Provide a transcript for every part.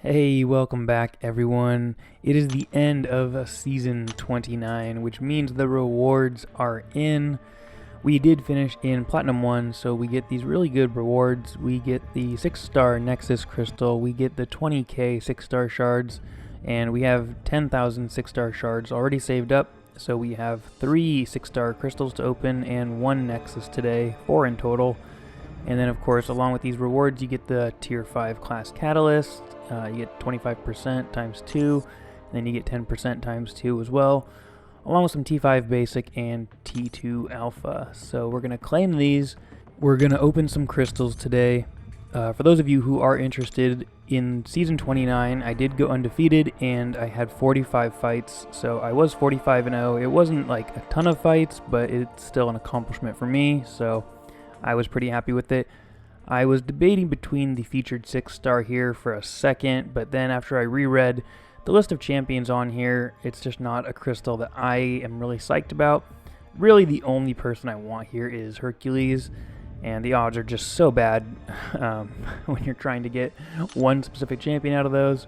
Hey, welcome back everyone. It is the end of season 29, which means the rewards are in. We did finish in Platinum 1, so we get these really good rewards. We get the 6-star Nexus crystal, we get the 20k 6-star shards, and we have 10,000 6-star shards already saved up. So we have 3 6-star crystals to open and 1 Nexus today, 4 in total. And then of course, along with these rewards, you get the tier 5 class catalyst. You get 25% times 2, and then you get 10% times 2 as well, along with some T5 basic and T2 alpha. So we're going to claim these. We're going to open some crystals today. For those of you who are interested, in season 29, I did go undefeated and I had 45 fights. So I was 45-0. It wasn't like a ton of fights, but it's still an accomplishment for me. So I was pretty happy with it. I was debating between the featured 6-star here for a second, but then after I reread the list of champions on here, it's just not a crystal that I am really psyched about. Really, the only person I want here is Hercules, and the odds are just so bad when you're trying to get one specific champion out of those.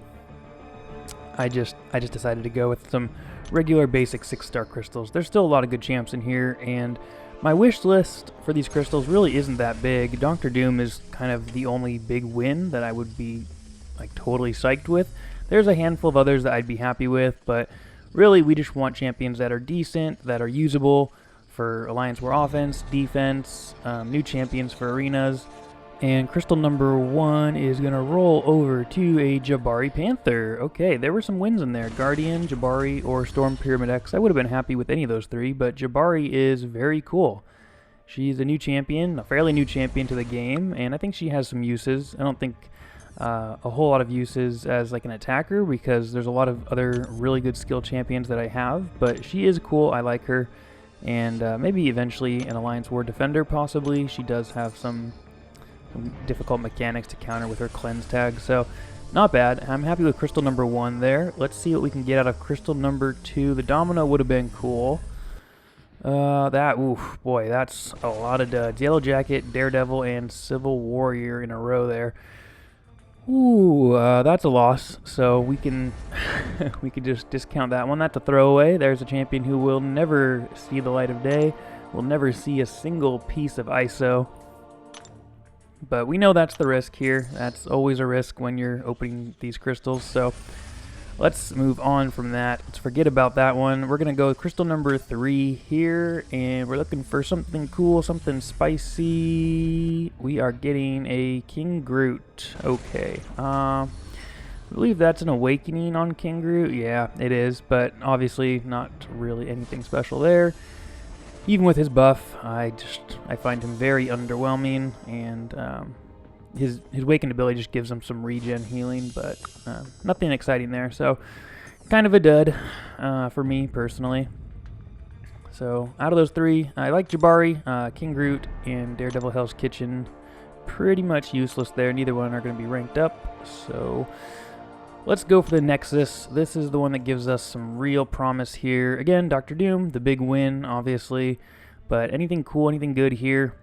I just decided to go with some regular basic 6-star crystals. There's still a lot of good champs in here, and my wish list for these crystals really isn't that big. Dr. Doom is kind of the only big win that I would be like totally psyched with. There's a handful of others that I'd be happy with, but really we just want champions that are decent, that are usable for Alliance War offense, defense, new champions for arenas. And crystal number 1 is going to roll over to a Jabari Panther. Okay, there were some wins in there. Guardian, Jabari, or Storm Pyramid X. I would have been happy with any of those 3, but Jabari is very cool. She's a new champion, a fairly new champion to the game, and I think she has some uses. I don't think a whole lot of uses as like an attacker, because there's a lot of other really good skill champions that I have, but she is cool. I like her, and maybe eventually an Alliance War defender possibly. She does have some difficult mechanics to counter with her cleanse tag, so not bad. I'm happy with crystal number 1 there. Let's see what we can get out of crystal number 2. The domino would have been cool. Oof, boy, that's a lot of duds. Yellow Jacket, Daredevil, and Civil Warrior in a row there. Ooh, that's a loss. So we can we can just discount that one. That's a throwaway. There's a champion who will never see the light of day. Will never see a single piece of ISO. But we know that's the risk here. That's always a risk when you're opening these crystals. So let's move on from that. Let's forget about that one. We're going to go with crystal number 3 here. And we're looking for something cool, something spicy. We are getting a King Groot. Okay. I believe that's an awakening on King Groot. Yeah, it is. But obviously not really anything special there. Even with his buff, I find him very underwhelming, and his Awakened ability just gives him some regen healing, but nothing exciting there. So kind of a dud for me personally. So out of those 3, I like Jabari, King Groot, and Daredevil Hell's Kitchen. Pretty much useless there. Neither one are going to be ranked up. So let's go for the Nexus. This is the one that gives us some real promise here. Again, Dr. Doom, the big win, obviously. But anything cool, anything good here?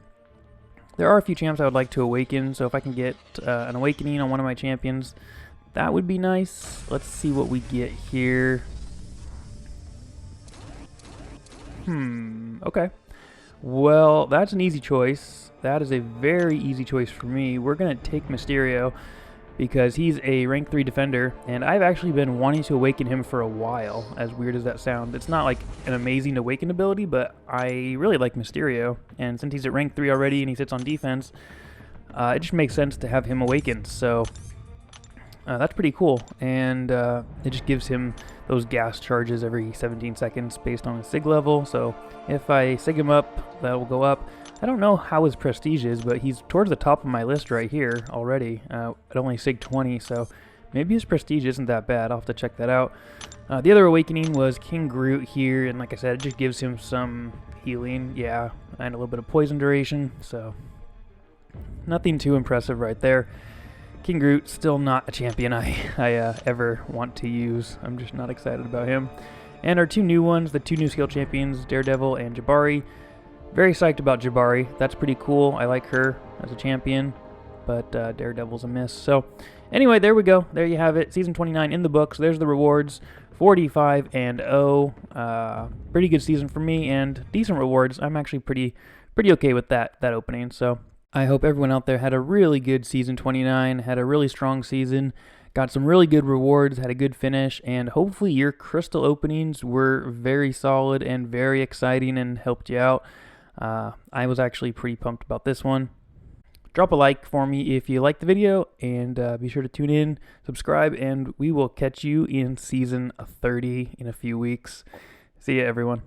There are a few champs I would like to awaken, so if I can get an awakening on one of my champions, that would be nice. Let's see what we get here. Okay. Well, that's an easy choice. That is a very easy choice for me. We're going to take Mysterio, because he's a rank 3 defender, and I've actually been wanting to awaken him for a while, as weird as that sounds. It's not like an amazing awaken ability, but I really like Mysterio, and since he's at rank 3 already and he sits on defense, it just makes sense to have him awakened, so that's pretty cool, and it just gives him those gas charges every 17 seconds based on his sig level, so if I sig him up, that will go up. I don't know how his prestige is, but he's towards the top of my list right here already. At only sig 20, so maybe his prestige isn't that bad. I'll have to check that out. The other awakening was King Groot here, and like I said, it just gives him some healing, yeah, and a little bit of poison duration, so nothing too impressive right there. King Groot, still not a champion I ever want to use. I'm just not excited about him. And our 2 new ones, the 2 new skill champions, Daredevil and Jabari. Very psyched about Jabari. That's pretty cool. I like her as a champion, but Daredevil's a miss. So Anyway, there we go. There you have it. Season 29 in the books. There's the rewards. 45-0. Pretty good season for me and decent rewards. I'm actually pretty okay with that opening. So I hope everyone out there had a really good season 29, had a really strong season, got some really good rewards, had a good finish, and hopefully your crystal openings were very solid and very exciting and helped you out. I was actually pretty pumped about this one. Drop a like for me if you liked the video, and be sure to tune in, subscribe, and we will catch you in season 30 in a few weeks. See ya, everyone.